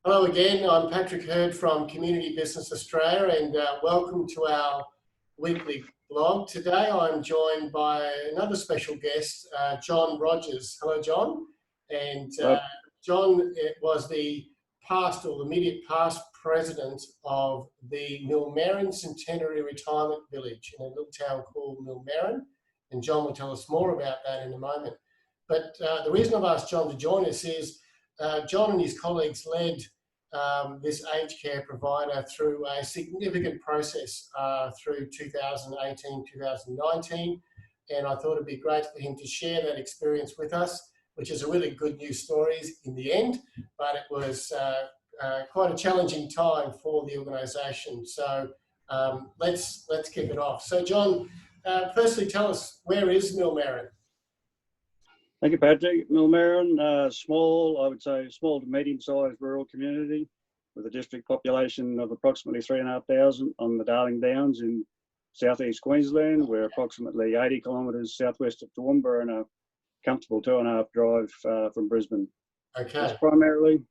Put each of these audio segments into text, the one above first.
Hello again, I'm Patrick Hurd from Community Business Australia and welcome to our weekly blog. Today I'm joined by another special guest, John Rodgers. Hello John. And John was the past or immediate past president of the Millmerran Centenary Retirement Village in a little town called Millmerran, and John will tell us more about that in a moment. But the reason I've asked John to join us is John and his colleagues led this aged care provider through a significant process through 2018, 2019, and I thought it'd be great for him to share that experience with us, which is a really good news story in the end, but it was quite a challenging time for the organisation. So let's kick it off. So John, firstly tell us, where is Millmerran? Thank you, Patrick. Millmerran, small, I would say small to medium-sized rural community with a district population of approximately 3,500 on the Darling Downs in southeast Queensland. We're approximately 80 kilometres southwest of Toowoomba and a comfortable 2.5 drive from Brisbane. Okay. It's primarily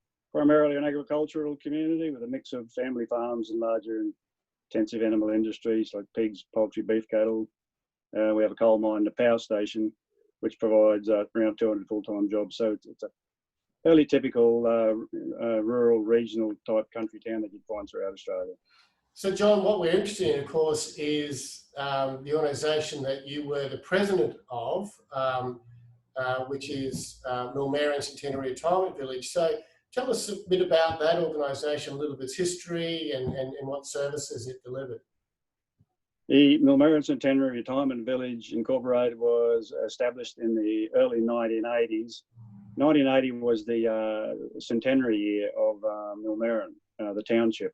an agricultural community with a mix of family farms and larger intensive animal industries like pigs, poultry, beef, cattle. We have a coal mine and a power station, which provides around 200 full-time jobs. So it's a fairly typical rural, regional type country town that you'd find throughout Australia. So John, what we're interested in, of course, is the organisation that you were the president of, which is Millmerran Centenary Retirement Village. So tell us a bit about that organisation, a little bit of its history and what services it delivered. The Millmerran Centenary Retirement Village Incorporated was established in the early 1980s. 1980 was the centenary year of Millmerran, the township,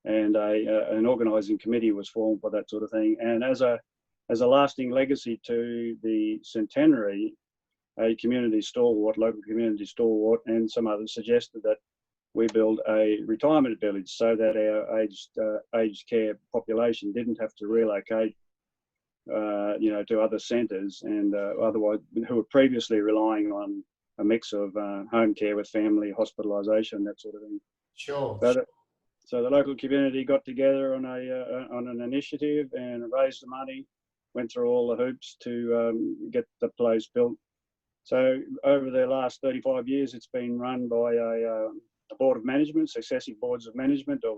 and an organising committee was formed for that sort of thing. And as a lasting legacy to the centenary, a community stalwart, local community stalwart, and some others suggested that we build a retirement village so that our aged care population didn't have to relocate, to other centres and otherwise who were previously relying on a mix of home care with family, hospitalisation, that sort of thing. Sure. So the local community got together on an initiative and raised the money, went through all the hoops to get the place built. So over the last 35 years, it's been run by a board of management, successive boards of management of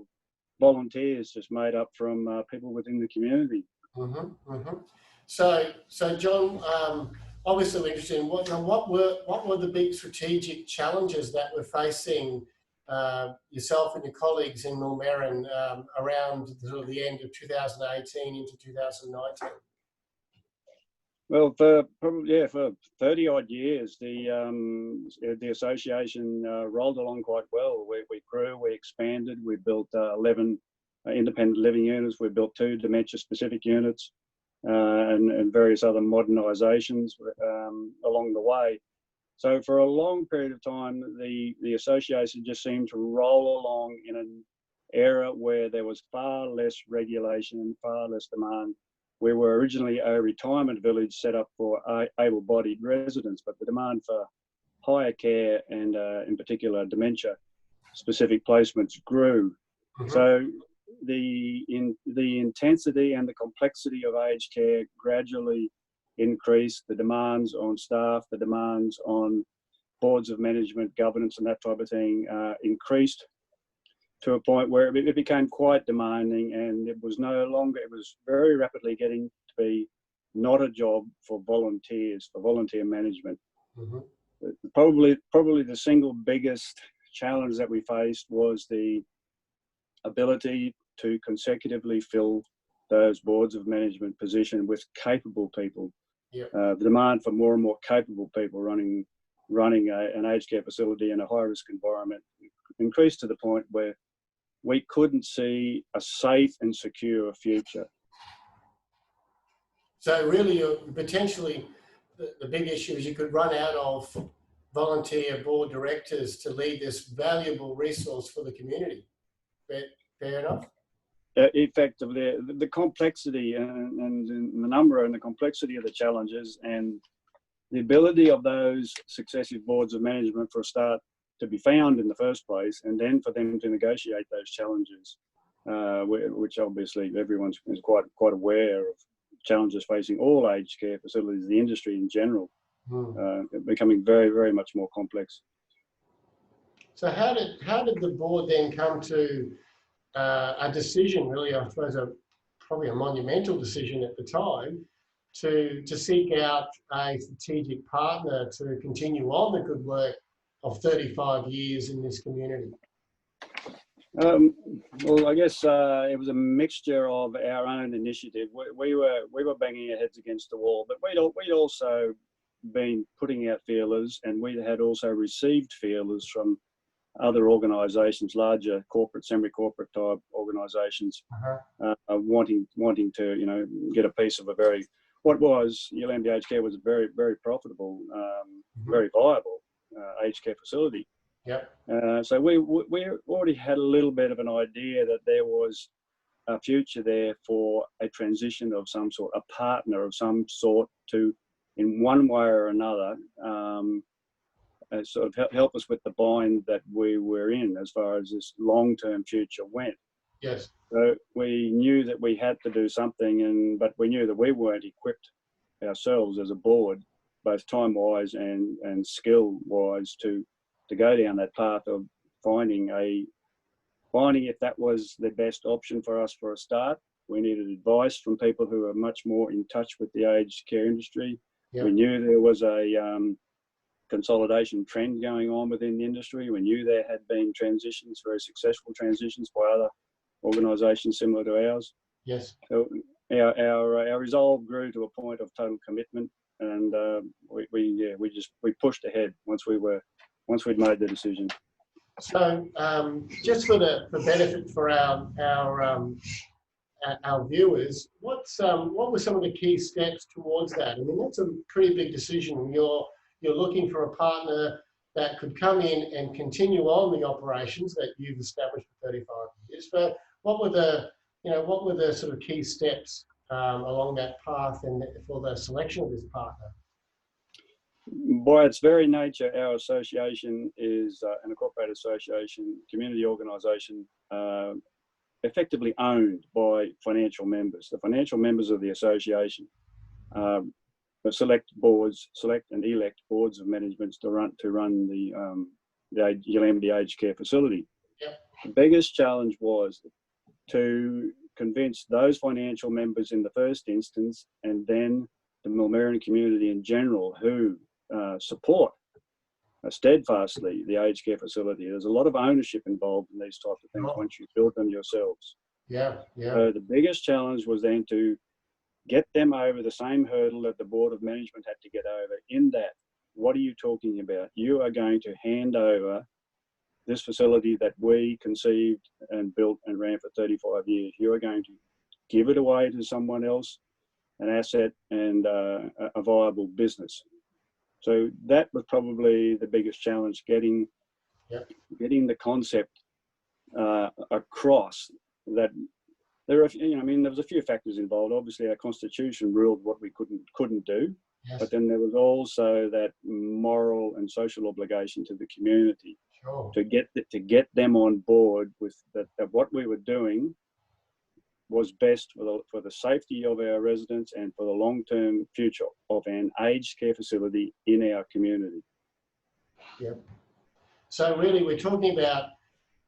volunteers just made up from people within the community. Mm-hmm, mm-hmm. So John, obviously we're interested in what were the big strategic challenges that were facing yourself and your colleagues in Millmerran around sort of the end of 2018 into 2019? Well, for 30 odd years, the association rolled along quite well. We grew, we expanded, we built 11 independent living units, we built 2 dementia-specific units, and various other modernisations along the way. So for a long period of time, the association just seemed to roll along in an era where there was far less regulation, far less demand. We were originally a retirement village set up for able-bodied residents, but the demand for higher care and, in particular, dementia-specific placements grew. Mm-hmm. So the intensity and the complexity of aged care gradually increased. The demands on staff, the demands on boards of management, governance, and that type of thing increased to a point where it became quite demanding, and it was very rapidly getting to be not a job for volunteers, for volunteer management. Mm-hmm. Probably the single biggest challenge that we faced was the ability to consecutively fill those boards of management position with capable people. Yep. The demand for more and more capable people running an aged care facility in a high-risk environment increased to the point where we couldn't see a safe and secure future. So really, potentially, the big issue is you could run out of volunteer board directors to lead this valuable resource for the community. Fair enough? Effectively, the complexity and the number and the complexity of the challenges and the ability of those successive boards of management for a start to be found in the first place, and then for them to negotiate those challenges, which obviously everyone's is quite aware of challenges facing all aged care facilities, the industry in general, becoming very, very much more complex. So how did the board then come to a decision, really, I suppose probably a monumental decision at the time, to seek out a strategic partner to continue on the good work of 35 years in this community? Well, I guess it was a mixture of our own initiative. We were banging our heads against the wall, but we'd also been putting out feelers, and we had also received feelers from other organisations, larger corporate, semi-corporate type organisations, wanting to get a piece of what was Yalambee Aged Care was a very, very profitable, very viable aged care facility. Yep. So we already had a little bit of an idea that there was a future there for a transition of some sort, a partner of some sort to, in one way or another, sort of help us with the bind that we were in as far as this long-term future went. Yes. So we knew that we had to do something, but we knew that we weren't equipped ourselves as a board, both time-wise and skill-wise, to go down that path of finding if that was the best option for us for a start. We needed advice from people who are much more in touch with the aged care industry. Yep. We knew there was a consolidation trend going on within the industry. We knew there had been transitions, very successful transitions by other organisations similar to ours. Yes. So our resolve grew to a point of total commitment, and we pushed ahead once we'd made the decision. So just for benefit for our viewers, what were some of the key steps towards that? I mean, that's a pretty big decision. You're looking for a partner that could come in and continue on the operations that you've established for 35 years. But what were the sort of key steps along that path and for the selection of this partner? By its very nature, our association is an incorporated association, community organisation, effectively owned by financial members. The financial members of the association select and elect boards of management to run the Yalambee Aged Care facility. Yep. The biggest challenge was to convince those financial members in the first instance, and then the Millmerran community in general, who support steadfastly the aged care facility. There's a lot of ownership involved in these types of things once you build them yourselves. Yeah. So the biggest challenge was then to get them over the same hurdle that the board of management had to get over, in that, what are you talking about? You are going to hand over this facility that we conceived and built and ran for 35 years. You are going to give it away to someone else, an asset and a viable business. So that was probably the biggest challenge, getting the concept across. That there are, there was a few factors involved. Obviously, our constitution ruled what we couldn't do, but then there was also that moral and social obligation to the community to get them on board with that what we were doing was best for the safety of our residents and for the long-term future of an aged care facility in our community. Yep. So really, we're talking about,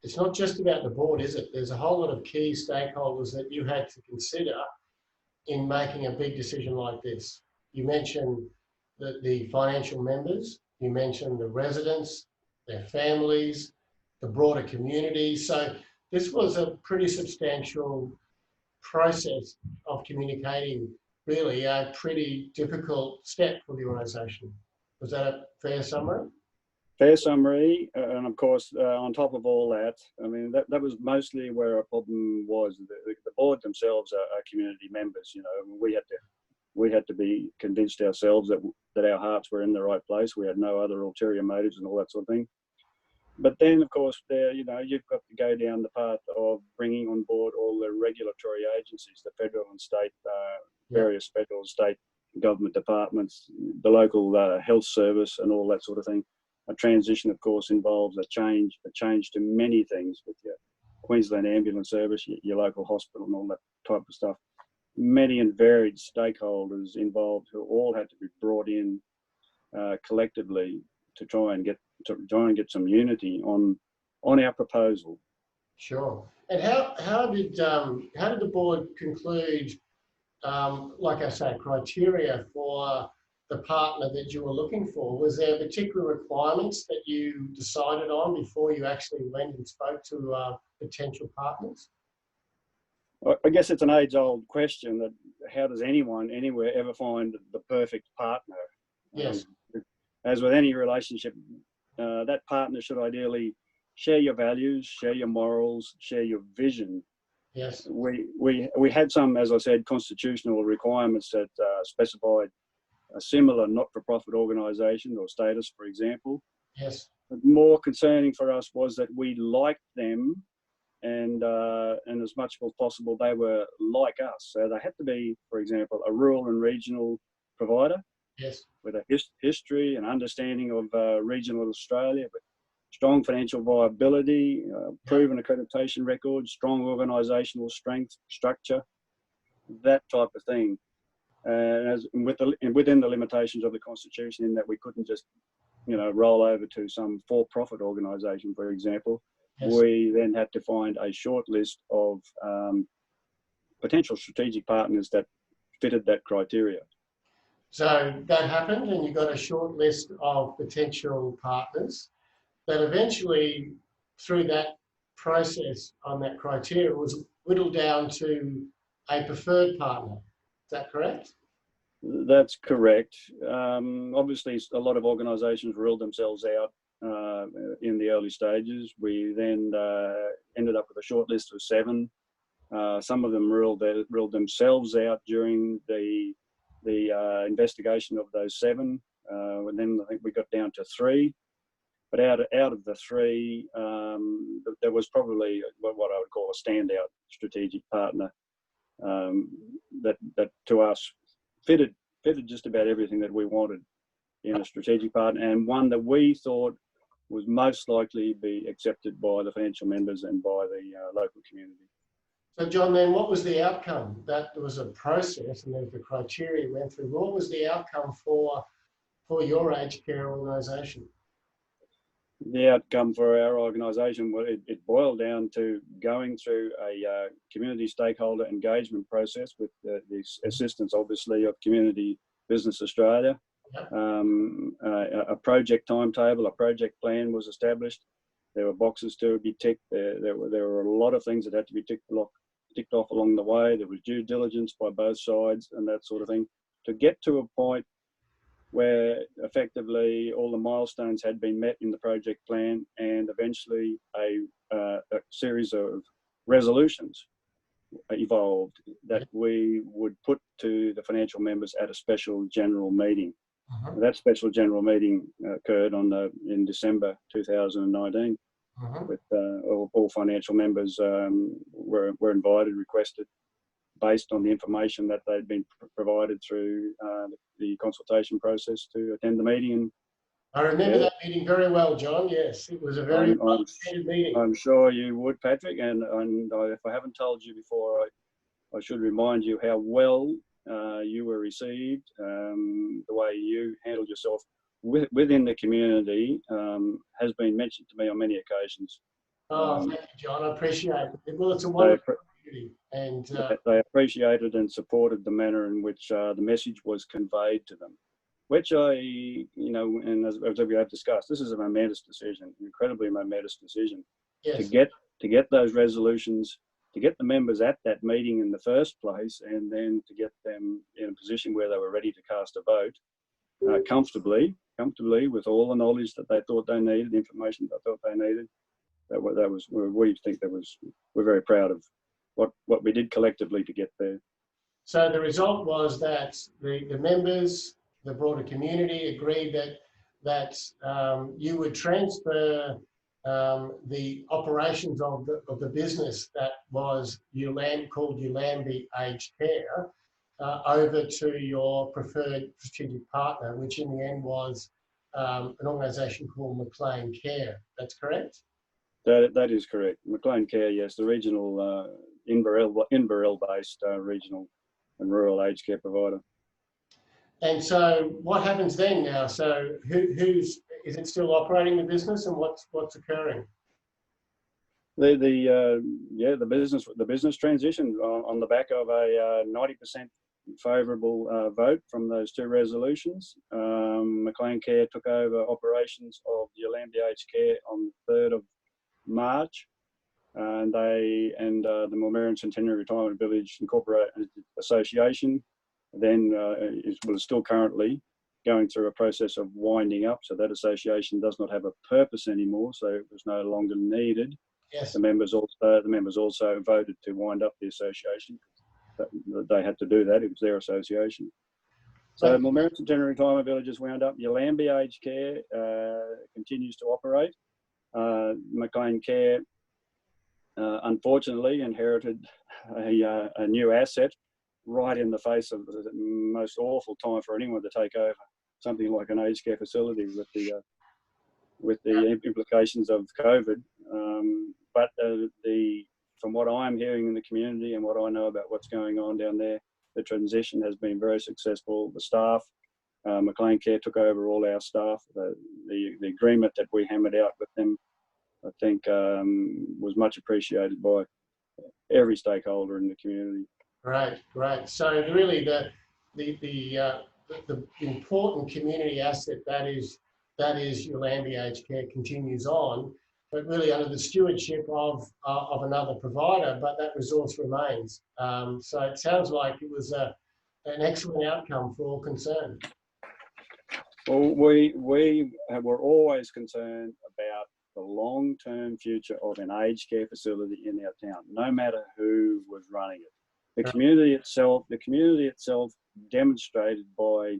it's not just about the board, is it? There's a whole lot of key stakeholders that you had to consider in making a big decision like this. You mentioned the financial members, you mentioned the residents, their families, the broader community. So this was a pretty substantial process of communicating, really a pretty difficult step for the organisation. Was that a fair summary? Fair summary, and of course, on top of all that, I mean, that was mostly where our problem was. The board themselves are community members. We had to be convinced ourselves that our hearts were in the right place. We had no other ulterior motives and all that sort of thing. But then, of course, you've got to go down the path of bringing on board all the regulatory agencies, the federal and state, various federal and state government departments, the local health service and all that sort of thing. a transition, of course, involves a change to many things with your Queensland Ambulance Service, your local hospital and all that type of stuff. Many and varied stakeholders involved who all had to be brought in collectively to try and get some unity on our proposal. Sure. And how did the board conclude, like I say, criteria for the partner that you were looking for? Was there particular requirements that you decided on before you actually went and spoke to potential partners? I guess it's an age-old question that how does anyone anywhere ever find the perfect partner? Yes. As with any relationship, that partner should ideally share your values, share your morals, share your vision. Yes. We had some, as I said, constitutional requirements that specified a similar not-for-profit organisation or status, for example. Yes. But more concerning for us was that we liked them, and as much as possible, they were like us. So they had to be, for example, a rural and regional provider. Yes. With a history and understanding of regional Australia, with strong financial viability, proven accreditation record, strong organisational strength, structure, that type of thing. And within the limitations of the Constitution, in that we couldn't just, roll over to some for-profit organisation, for example. Yes. We then had to find a short list of potential strategic partners that fitted that criteria. So that happened, and you got a short list of potential partners that eventually, through that process on that criteria, was whittled down to a preferred partner. Is that correct? That's correct. Obviously, a lot of organisations ruled themselves out in the early stages. We then ended up with a short list of 7. Some of them ruled themselves out during the investigation of those 7, and then I think we got down to 3. But out of the 3, there was probably what I would call a standout strategic partner that to us fitted just about everything that we wanted in a strategic partner, and one that we thought was most likely be accepted by the financial members and by the local community. So, John, then what was the outcome? That there was a process and there's the criteria you went through. What was the outcome for your aged care organisation? The outcome for our organisation, well, it boiled down to going through a community stakeholder engagement process with the assistance, obviously, of Community Business Australia. Yep. A project timetable, a project plan was established. There were boxes to be ticked. There were a lot of things that had to be ticked off along the way. There was due diligence by both sides and that sort of thing to get to a point where effectively all the milestones had been met in the project plan, and eventually a series of resolutions evolved that we would put to the financial members at a special general meeting. Uh-huh. That special general meeting occurred in December 2019. Uh-huh. With all financial members were invited, requested, based on the information that they'd been provided through the consultation process, to attend the meeting. I remember that meeting very well, John. Yes, it was a very well-attended meeting. I'm sure you would, Patrick, and if I haven't told you before, I should remind you how well you were received, the way you handled yourself within the community has been mentioned to me on many occasions. Oh, thank you, John. I appreciate it. Well, it's a wonderful community. And they appreciated and supported the manner in which the message was conveyed to them, which and as we have discussed, this is a momentous decision, incredibly momentous decision. Yes. to get those resolutions, to get the members at that meeting in the first place, and then to get them in a position where they were ready to cast a vote comfortably with all the knowledge that they thought they needed, the information they thought they needed. We're very proud of what we did collectively to get there. So the result was that the members, the broader community, agreed that you would transfer the operations of the business that was called Ulambi Aged Care over to your preferred strategic partner, which in the end was an organisation called McLean Care. That's correct? That is correct. McLean Care, yes, the regional Inverell-based regional and rural aged care provider. And so, what happens then now? So, is it still operating the business, and what's occurring? The business transition on the back of a 90% favourable vote from those two resolutions. McLean Care took over operations of Yulambia Aged Care on the 3rd of March, and the Millmerran Centenary Retirement Village Incorporated Association then was still currently going through a process of winding up. So that association does not have a purpose anymore, so it was no longer needed. Yes. The members also voted to wind up the association. They had to do that. It was their association. So Millmerran Centenary Retirement Village has wound up. Yulambia Aged Care continues to operate. McLean Care, unfortunately, inherited a new asset right in the face of the most awful time for anyone to take over something like an aged care facility with the implications of COVID. But from what I'm hearing in the community and what I know about what's going on down there, the transition has been very successful. The staff, McLean Care took over all our staff. The agreement that we hammered out with them, I think, was much appreciated by every stakeholder in the community. Great. So really, the important community asset that is Yulambia Aged Care continues on, but really under the stewardship of another provider. But that resource remains. So it sounds like it was an excellent outcome for all concerned. Well, we were always concerned about the long-term future of an aged care facility in our town, no matter who was running it. The community itself demonstrated by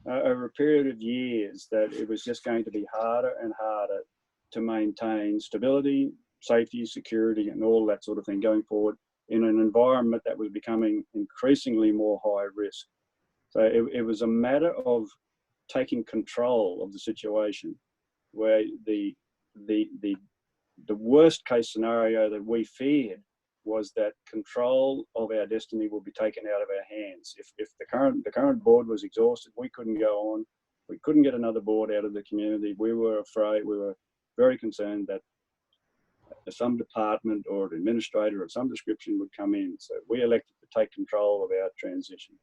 over a period of years that it was just going to be harder and harder to maintain stability, safety, security, and all that sort of thing going forward in an environment that was becoming increasingly more high risk. So it was a matter of taking control of the situation, where the worst case scenario that we feared was that control of our destiny would be taken out of our hands. If the current board was exhausted, we couldn't go on. We couldn't get another board out of the community. We were afraid. We were very concerned that some department or an administrator of some description would come in. So we elected to take control of our transition.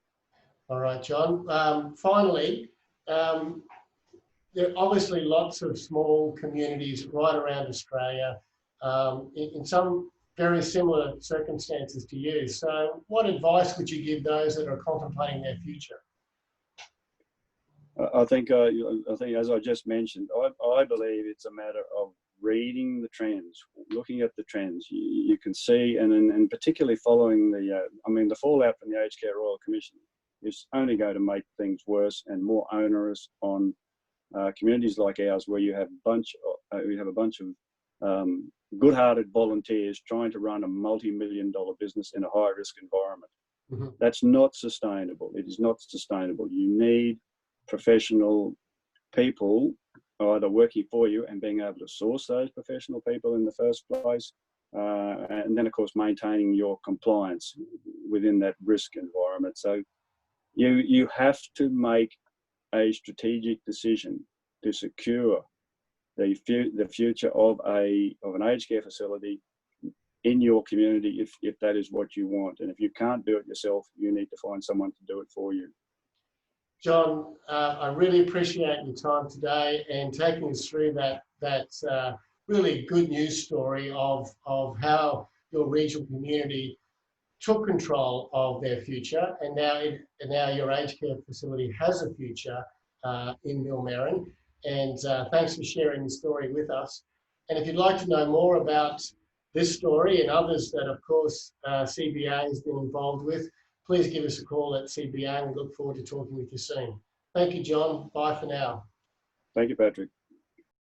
All right, John. Finally, there are obviously lots of small communities right around Australia, in some very similar circumstances to you. So what advice would you give those that are contemplating their future? I think as I just mentioned, I believe it's a matter of reading the trends, looking at the trends. You can see, and particularly following the fallout from the Aged Care Royal Commission is only going to make things worse and more onerous on communities like ours, where you have a bunch of good-hearted volunteers trying to run a multi-million-dollar business in a high-risk environment. Mm-hmm. That's not sustainable. It is not sustainable. You need professional people either working for you and being able to source those professional people in the first place, and then, of course, maintaining your compliance within that risk environment. So you have to make a strategic decision to secure the future of an aged care facility in your community, if that is what you want. And if you can't do it yourself, you need to find someone to do it for you. John, I really appreciate your time today and taking us through that really good news story of how your regional community took control of their future, and now your aged care facility has a future in Millmerran. And thanks for sharing the story with us. And if you'd like to know more about this story and others that, of course, CBA has been involved with, please give us a call at CBA, and we look forward to talking with you soon. Thank you, John. Bye for now. Thank you, Patrick.